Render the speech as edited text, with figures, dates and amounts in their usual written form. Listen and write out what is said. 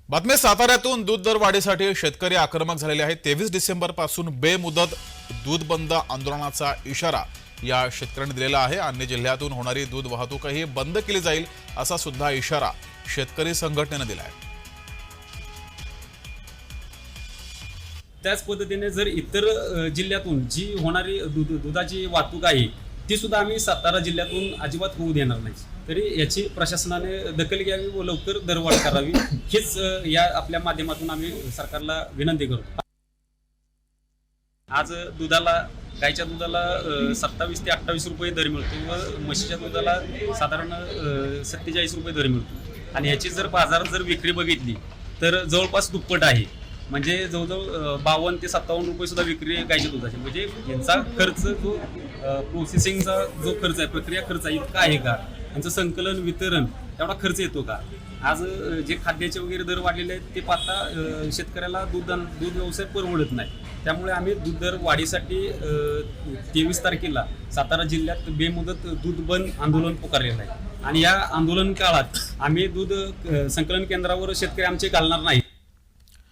बातमी साताऱ्यातून दूध दर वाढीसाठी शेतकरी आक्रमक झालेले आहेत। 23 डिसेंबर पासून बेमुदत दूध बंद आंदोलनाचा इशारा या शेतकऱ्यांनी दिलेला आहे। अन्य जिल्ह्यातून होणारी दूध वाहतूकही बंद केली जाईल असा सुद्धा इशारा शेतकरी संघटनेने दिला आहे। त्याच पद्धतीने जर इतर जिल्ह्यातून जी होणारी दुधाची वाहतूक आहे ती सुद्धा आम्ही सातारा जिल्ह्यातून अजिबात होऊ देणार नाही। तरी याची प्रशासनाने दखल घ्यावी व लवकर दरवाढ करावी हेच या आपल्या माध्यमातून आम्ही सरकारला विनंती करतो। आज गायच्या दुधाला 27 ते 28 रुपये दर मिळतो व म्हशीच्या दुधाला साधारण 47 रुपये दर मिळतो आणि याची जर बाजारात जर विक्री बघितली तर जवळपास दुप्पट आहे। म्हणजे जवळजवळ 52 ते 57 रुपये सुद्धा विक्री गायच्या दुधाची। म्हणजे यांचा खर्च जो प्रोसेसिंगचा जो खर्च आहे, प्रक्रिया खर्च इतका आहे का, यांचं संकलन वितरण एवढा खर्च येतो का? आज जे खाद्याचे वगैरे दर वाढलेले आहेत ते पाहता शेतकऱ्याला दूध व्यवसाय परवडत नाही। त्यामुळे आम्ही दूध दर वाढीसाठी 23 तारखेला सातारा जिल्ह्यात बेमुदत दूध बंद आंदोलन पुकारलेलं आहे आणि या आंदोलन काळात आम्ही दूध संकलन केंद्रावर शेतकरी आमचे घालणार नाही।